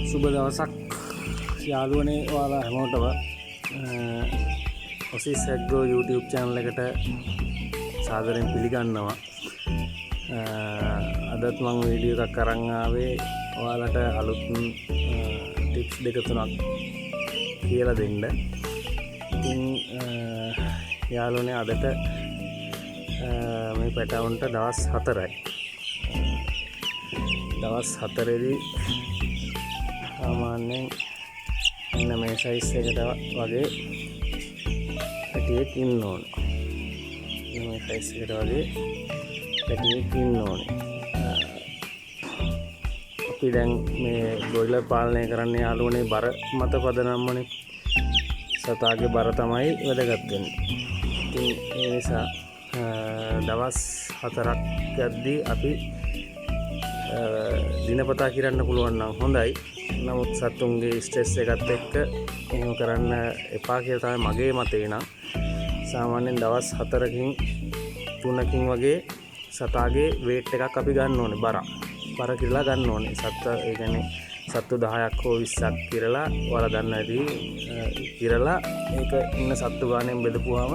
සුබ දවසක් යාළුවනේ ඔයාලා හැමෝටම ඔසිස් ඇග්‍රෝ YouTube channel එකට සාදරයෙන් පිළිගන්නවා. අදත් මම වීඩියෝ එකක් අරන් ආවේ ඔයාලට අලුත් ටිප්ස් දෙක තුනක් කියලා දෙන්න. ඉතින් යාළුවනේ අදට මේ පැටවුන්ට දවස් 4යි. දවස් 4ේදී සාමාන්‍යයෙන් එන්න මේ සයිස් එකට වගේ පැටියෙක් ඉන්න ඕනේ. මේ සයිස් එකට වගේ පැටියෙක් ඉන්න ඕනේ. අපි දැන් මේ බොයිලර් පාලනය කරන්නේ යාළුවනේ බර මත පදනම්මනේ. සතාගේ බර තමයි වැදගත් වෙන්නේ. ඉතින් ඒ නිසා දවස් 4ක් යද්දී අපි දිනපතා කිරන්න පුළුවන් නම් හොඳයි. නමුත් සතුන්ගේ ස්ට්‍රෙස් එකත් එක්ක එහෙම කරන්න එපා කියලා තමයි මගේ මතය නම්. සාමාන්‍යයෙන් දවස් 4කින් 3කින් වගේ සතාගේ වේට් එකක් අපි ගන්න ඕනේ බර කිරලා ගන්න ඕනේ. ඒ කියන්නේ සත්තු 10ක් හෝ 20ක් කිරලා ඔයාලා දන්න ඇති කිරලා ඒක ඉන්න සත්තු ගානෙන් බෙදපුවාම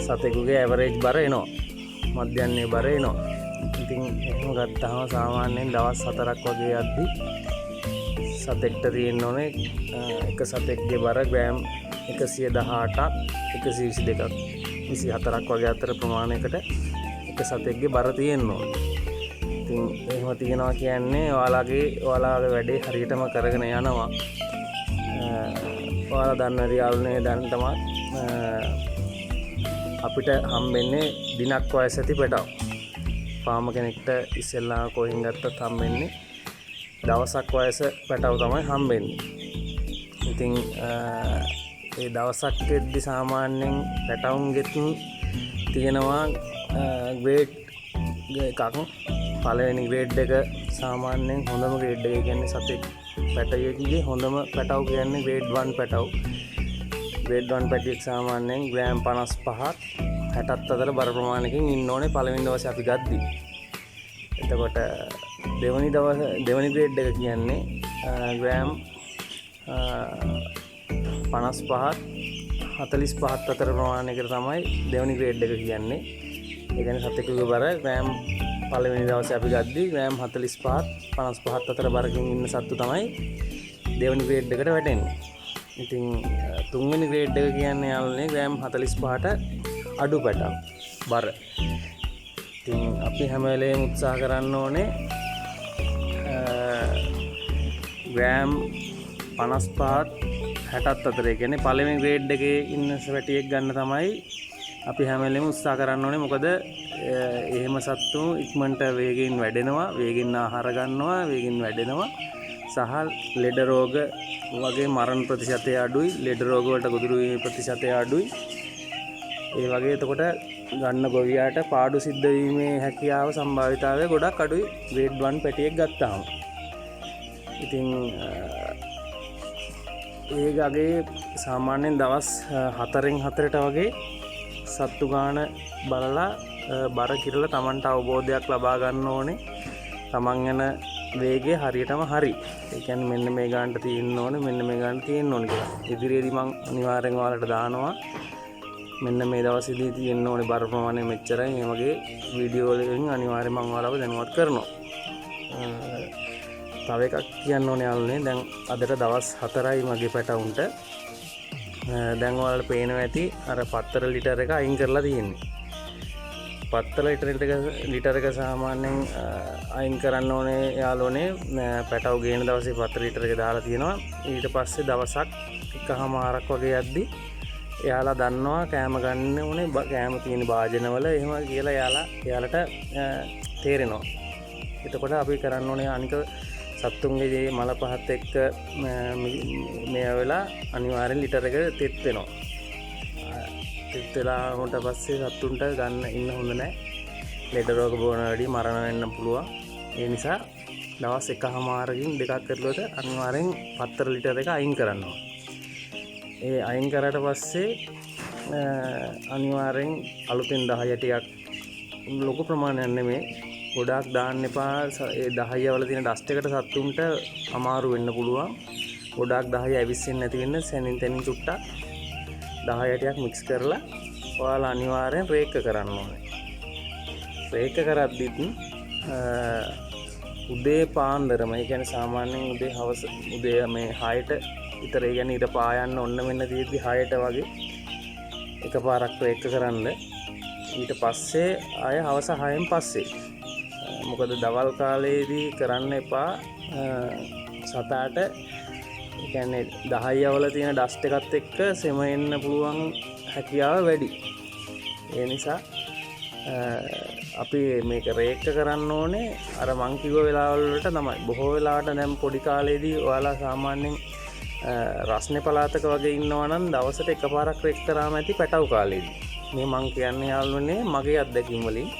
සතෙකුගේ ඇවරේජ් බර එනවා. මධ්‍යන්නේ බර එනවා. ඉතින් එහෙම ගත්තාම සාමාන්‍යයෙන් දවස් 4ක් වගේ යද්දී සතෙක්ට තියෙන්න ඕනේ එක සතෙක්ගේ බර ග්‍රෑම් 118ක් 122ක් 24ක් වගේ අතර ප්‍රමාණයකට එක සතෙක්ගේ බර තියෙන්න ඕනේ. ඉතින් එහෙම තියනවා කියන්නේ ඔයාලගේ වැඩේ හරියටම කරගෙන යනවා. ඔයාලා දන්න රියාළුනේ දැනටම අපිට හම්බෙන්නේ දිනක් වයස ඇති පැටව. පාම කෙනෙක්ට ඉස්සෙල්ලා කොහෙන් ගත්තත් හම්බෙන්නේ දවසක් වයස පැටව තමයි හම්බෙන්නේ. ඉතින් ඒ දවසක් එද්දි සාමාන්‍යයෙන් පැටවුන්ගෙත් තියෙනවා ග්‍රේඩ් එකක්. පළවෙනි ග්‍රේඩ් එක සාමාන්‍යයෙන් හොඳම ග්‍රේඩ් එක කියන්නේ සතෙක් පැටියෙක්ගේ හොඳම පැටව කියන්නේ ග්‍රේඩ් 1 පැටව. ග්‍රේඩ් 1 පැටියෙක් සාමාන්‍යයෙන් ග්‍රෑම් 55ක් 60ක් අතර බර ප්‍රමාණයකින් ඉන්න ඕනේ පළවෙනි දවසේ අපි ගද්දි. එතකොට දෙවනි ග්‍රේඩ් එක කියන්නේ ග්‍රෑම් 55ක් 45ක් අතර ප්‍රමාණයකට තමයි දෙවනි ග්‍රේඩ් එක කියන්නේ. ඒ කියන්නේ සතෙකුගේ බර ග්‍රෑම් පළවෙනි දවසේ අපි ගද්දි ග්‍රෑම් 45ක් 55ක් අතර බරකින් ඉන්න සත්තු තමයි දෙවනි ග්‍රේඩ් එකට වැටෙන්නේ. ඉතින් තුන්වෙනි ග්‍රේඩ් එක කියන්නේ යාළුවනේ ග්‍රෑම් 45ට අඩු පැටව බර. ඉතින් අපි හැම වෙලේම උත්සාහ කරන්න ඕනේ ග්‍රෑම් 55ත් 60ත් අතර. ඒ කියන්නේ පළවෙනි ග්‍රේඩ් එකේ ඉන්න පැටියෙක් ගන්න තමයි අපි හැම වෙලේම උත්සාහ කරන්න ඕනේ. මොකද එහෙම සත්තු ඉක්මනට වේගයෙන් වැඩෙනවා, වේගින් ආහාර ගන්නවා, වේගින් වැඩෙනවා. සහ ලෙඩ රෝග වගේ මරණ ප්‍රතිශතය අඩුයි, ලෙඩ රෝග වලට ගොදුරු වීමේ ප්‍රතිශතය අඩුයි. ඒ වගේ එතකොට ගන්න ගොවියාට පාඩු සිද්ධ වීමේ හැකියාව සම්භාවිතාවය ගොඩක් අඩුයි ග්‍රේඩ් 1 පැටියෙක් ගත්තාම. ඉතින් ඒ ගගේ සාමාන්‍යයෙන් දවස් 4න් 4ට වගේ සත්තු ගාන බලලා බර කිරලා Tamanට අවබෝධයක් ලබා ගන්න ඕනේ. Taman යන වේගය හරියටම හරි. ඒ කියන්නේ මෙන්න මේ ගානට තියෙන්න ඕනේ, මෙන්න මේ ගානට තියෙන්න ඕනේ කියලා. ඉදිරියේදී මම අනිවාර්යෙන් ඔයාලට දානවා. මෙන්න මේ දවසේදී තියෙන්න ඕනේ බර ප්‍රමාණය මෙච්චරයි. මේ වගේ වීඩියෝ වලින් අනිවාර්යයෙන් මම ඔයාලව දැනුවත් කරනවා. තව එකක් කියන්න ඕනේ යාළුවනේ. දැන් අදට දවස් 4යි මගේ පැටවුන්ට. දැන් ඔයාලට පේනවා ඇති අර පත්තර ලිටර් එක අයින් කරලා තියෙන්නේ. පත්තර ලිටර් එක සාමාන්‍යයෙන් අයින් කරන්න ඕනේ යාළුවනේ. පැටව ගේන දවසේ පත්තර ලිටර් එක දාලා තියෙනවා. ඊට පස්සේ දවසක් එකමාරක් වගේ යද්දී එයාලා දන්නවා කෑම ගන්න ඕනේ, කෑම තියෙන භාජනවල එහෙම කියලා එයාලට තේරෙනවා. එතකොට අපි කරන්න ඕනේ අනික සත්තුන්ගේ මල පහත් එක්ක මේ වෙලා අනිවාර්යෙන් ලිටර් එක තෙත් වෙනවා. තෙත් වෙලා උන්ට පස්සේ සත්තුන්ට ගන්න ඉන්න හොඳ නැහැ. ලෙඩ රෝග බෝන වැඩි මරණ වෙන්න පුළුවන්. ඒ නිසා දවස් එකමාරකින් දෙකක් කරලොත් අනිවාර්යෙන් පත්තර ලිටර් එක අයින් කරනවා. ඒ අයින් කරාට පස්සේ අනිවාර්යෙන් අලුතෙන් 10 ටිකක් ලොකු ප්‍රමාණයක් නෙමෙයි ගොඩාක් දාන්න එපා. ඒ 10 වල තියෙන ඩස්ට් එකට සත්තුන්ට අමාරු වෙන්න පුළුවන්. ගොඩාක් 10 ඇවිස්සෙන්නේ නැති වෙන්න සෙනින් තෙනින් චුට්ටක් 10 ටිකක් මික්ස් කරලා ඔයාලා අනිවාර්යෙන් රේක කරන්න ඕනේ. රේක කරද්දිත් උදේ පාන්දරම, ඒ කියන්නේ සාමාන්‍යයෙන් උදේ හවස උදේ මේ 6ට විතර, ඒ කියන්නේ ඊට පායන්න ඔන්න මෙන්න තියෙද්දි 6ට වගේ එකපාරක් රේක කරන්න. ඊට පස්සේ ආය හවස 6න් පස්සේ. මොකද දවල් කාලේදී කරන්න එපා සතාට, ඒ කියන්නේ 10 වල තියෙන ඩස්ට් එකත් එක්ක සෙම එන්න පුළුවන් හැකියාව වැඩි. ඒ නිසා අපි මේක රේක කරන්න ඕනේ අර මං කිව්ව වෙලාවල් වලට තමයි. බොහෝ වෙලාවට දැන් පොඩි කාලේදී ඔයාලා සාමාන්‍යයෙන් රස්නේ පළාතක වගේ ඉන්නවා නම් දවසට එකපාරක් රේක කරාම ඇති පැටව කාලේදී. මේ මං කියන්නේ යාළුවනේ මගේ අත්දැකීම් වලින්.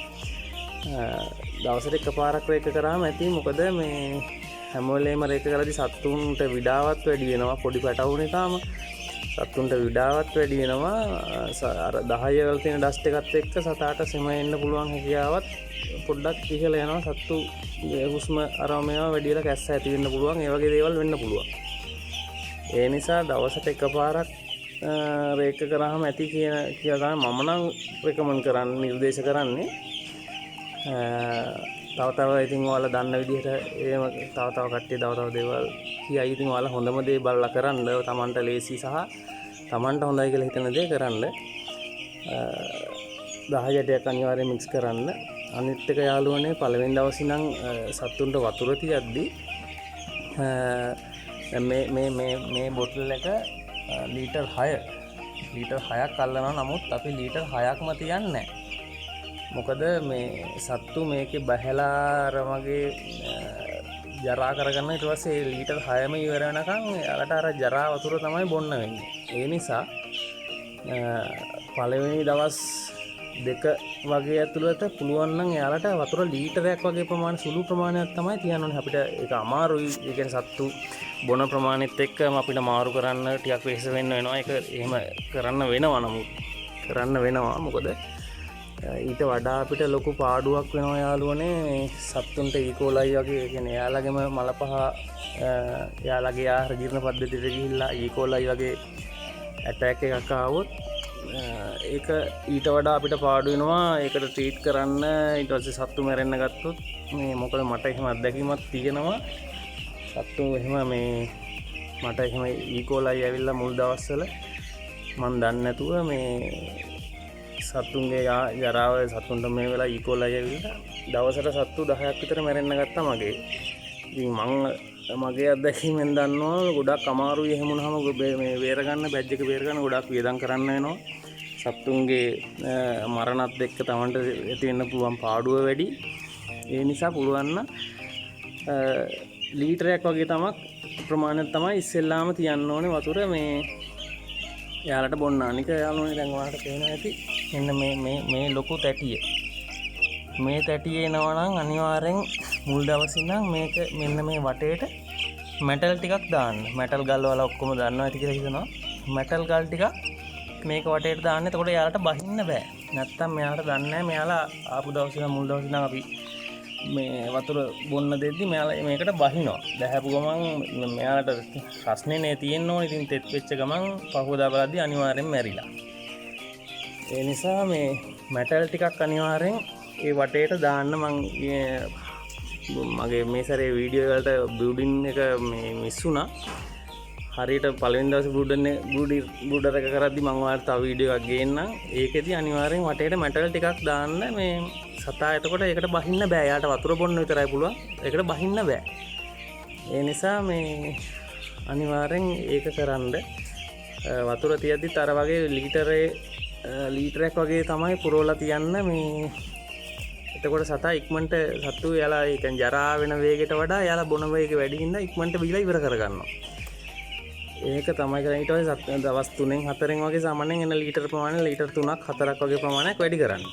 දවසට එකපාරක් රේක කරාම ඇති. මොකද මේ හැම වෙලේම රේක කරද්දී සත්තුන්ට විඩාවත් වැඩි වෙනවා. පොඩි පැටවුනේ තාම සත්තුන්ට විඩාවත් වැඩි වෙනවා. අර 10 වල තියෙන ඩස්ට් එකත් එක්ක සතාට සෙම එන්න පුළුවන් හැකියාවත් පොඩ්ඩක් ඉහළ යනවා. සත්තු හුස්ම අරමේවා වැඩි වෙලා කැස්ස ඇති වෙන්න පුළුවන්. ඒ වගේ දේවල් වෙන්න පුළුවන්. ඒ නිසා දවසට එකපාරක් රේක කරාම ඇති කියලා තමයි මම නම් රෙකමන්ඩ් කරන්නේ, නිර්දේශ කරන්නේ. තව ඉතින් ඔයාලා දන්න විදිහට එහෙම තව කට්ටිය තව දේවල් කියයි. ඉතින් ඔයාලා හොඳම දේ බලලා කරන්න. තමන්ට ලේසි සහ තමන්ට හොඳයි කියලා හිතන දේ කරන්න. 10 ටයක් අනිවාර්යෙන් මික්ස් කරන්න. අනිත් එක යාළුවනේ පළවෙනි දවසේ නම් සත්තුන්ට වතුර තියද්දි මේ බොටල් එක ලීටර් 6ක් අල්ලනවා. නමුත් අපි ලීටර් 6ක්ම තියන්නේ නැහැ. මොකද මේ සත්තු මේකේ බහැලා අර මගේ ජරා කරගන්න. ඊට පස්සේ ලීටර් 6ම ඉවර වෙනකන් යාලට අර ජරා වතුර තමයි බොන්න වෙන්නේ. ඒ නිසා පළවෙනි දවස් 2 වගේ ඇතුළත පුළුවන් නම් යාලට වතුර ලීටරයක් වගේ සුළු ප්‍රමාණයක් තමයි තියන්න ඕනේ. අපිට ඒක අමාරුයි. ඒ කියන්නේ සත්තු බොන ප්‍රමාණෙත් එක්කම අපිට මාරු කරන්න ටිකක් වෙහෙස වෙන්න වෙනවා. ඒක එහෙම කරන්න වෙනවා. මොකද ඊට වඩා අපිට ලොකු පාඩුවක් වෙනවා යාළුවනේ. සත්තුන්ට ඊකෝලයි වගේ, ඒ කියන්නේ එයාලගේම මලපහ එයාලගේ ආහාර ජීර්ණ පද්ධතියට ගිහිල්ලා ඊකෝලයි වගේ ඇටැක් එකක් ආවොත් ඒක ඊට වඩා අපිට පාඩු වෙනවා. ඒකට ට්‍රීට් කරන්න ඊට පස්සේ සත්තු මැරෙන්න ගත්තොත් මේ මොකද මට එහෙම අත්දැකීමක් තියෙනවා. සත්තු එහෙම මට එහෙම ඊකෝලයි ඇවිල්ලා මුල් දවස්වල මම දන්නේ නැතුව මේ සත්තුන්ගේ ජරාව සත්තුන්ට මේ වෙලාව ඊකෝලයි ඇවිල්ලා දවසට සත්තු 10ක් විතර මැරෙන්න ගත්තා මගේ. ඉතින් මගේ අත්දැකීමෙන් දන්නවා ගොඩක් අමාරුයි. එහෙම වුණාම මේ බේරගන්න බැජ් එක බේරගන්න ගොඩක් වියදම් කරන්න වෙනවා. සත්තුන්ගේ මරණත් එක්ක තමන්ට ඇති වෙන්න පුළුවන් පාඩුව වැඩි. ඒ නිසා පුළුවන් නම් ලීටරයක් වගේ ප්‍රමාණයක් තමයි ඉස්සෙල්ලාම තියන්න ඕනේ වතුර මේ යාලට බොන්න. අනික යාළුවනේ දැන් ඔයාලට පේනවා ඇති මෙන්න මේ ලොකු තැටිය. මේ තැටිය එනවා නම් අනිවාර්යෙන් මුල් දවසේ නම් මේක මෙන්න මේ වටේට මෙටල් ටිකක් දාන්න. මෙටල් ගල් වල ඔක්කොම දන්නවා ඇති කියලා හිතනවා. මෙටල් ගල් ටිකක් මේක වටේට දාන්න. එතකොට යාලට බහින්න බෑ. නැත්තම් මෙයාලට දන්නේ නැහැ. මෙයාලා ආපු දවසේ මුල් දවසේ නම් අපි මේ වතුර බොන්න දෙද්දි මෙයාලා මේකට බහිනවා. දැහැපු ගමන් මෙයාලට රස්නේ නේ තියෙන්න ඕනේ. ඉතින් තෙත් වෙච්ච ගමන් පහුවදා බලද්දි අනිවාර්යෙන් මැරිලා. ඒ නිසා මේ මෙටල් ටිකක් අනිවාර්යෙන් ඒ වටේට දාන්න. මගේ මේ සැරේ වීඩියෝ වලට බ්‍රූඩින් එක මේ මිස් වුණා. හරියට පළවෙනි දවසේ බ්‍රූඩර් එක කරද්දි මම ඔයාලට තව වීඩියෝ එකක් ගේන්නම්. ඒකෙදි අනිවාර්යෙන් වටේට මෙටල් ටිකක් දාන්න. මේ සතා එතකොට ඒකට බහින්න බෑ. යාට වතුර බොන්න විතරයි පුළුවන්. ඒකට බහින්න බෑ. ඒ නිසා මේ අනිවාර්යෙන් ඒක කරන්න. වතුර තියද්දිත් අර වගේ ලීටරයක් වගේ තමයි පුරවලා තියන්න. මේ එතකොට සතා ඉක්මනට සත්තු යාලා ඒ කියන්නේ ජරා වෙන වේගයට වඩා යාලා බොන වේගය වැඩි හින්දා ඉක්මනට බීලා ඉවර කරගන්නවා. ඒක තමයි කරන්නේ. ඊට පස්සේ දවස් 3න් 4න් වගේ සාමාන්‍යයෙන් එන ලීටර් ප්‍රමාණය ලීටර් 3ක් 4ක් වගේ ප්‍රමාණයක් වැඩි කරන්නේ.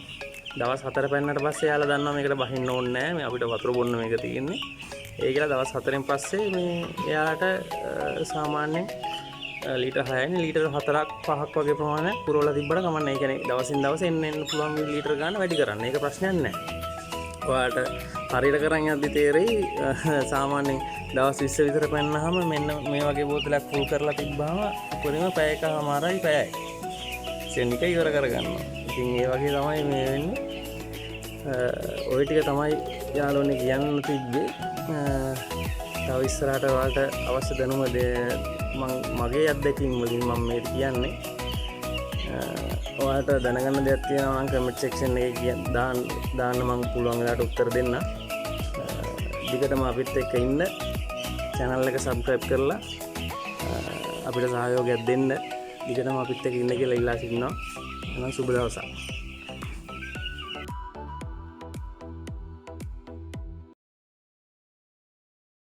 දවස් 4 පෙන්නට පස්සේ යාලා දන්නවා මේකට බහින්න ඕනේ නැහැ. මේ අපිට වතුර බොන්න මේක තියෙන්නේ. ඒ කියලා දවස් 4න් පස්සේ මේ එයාට සාමාන්‍යයෙන් ලීටර් 6න් ලීටර් 4ක් 5ක් වගේ ප්‍රමාණයක් පුරවලා තිබ්බට කමක් නැහැ. ඒ කියන්නේ දවසින් දවස එන්න පුළුවන් ලීටර් ගන්න වැඩි කරන්න. ඒක ප්‍රශ්නයක් නැහැ. ඔයාලට හරියට කරන් යද්දි තේරෙයි සාමාන්‍යයෙන් දවස් 20 විතර පෙන්නාම මෙන්න මේ වගේ බෝතලයක් ෆුල් කරලා තිබ්බාම උපරිම පැයකමාරයි පැයයි සෙන් එක ඉවර කරගන්නවා. ඉතින් ඒ වගේ තමයි මේ වෙන්නේ. ওই ටික තමයි යාළුවනේ කියන්න තිබ්බේ. තව ඉස්සරහට ඔයාලට අවශ්‍ය දැනුම මගේ අත්දැකීම් වලින් මම මේ කියන්නේ. ඔයාලට දැනගන්න දෙයක් තියෙනවා නම් කමෙන්ට් සෙක්ෂන් එකේ දාන්න මම පුළුවන් වෙලාවට උත්තර දෙන්න. දිගටම අපිත් එක්ක ඉන්න. channel එක subscribe කරලා අපිට සහයෝගයක් දෙන්න. දිගටම අපිත් එක්ක ඉන්න කියලා ඉල්ලා සිටිනවා. එහෙනම් සුබ දවසක්.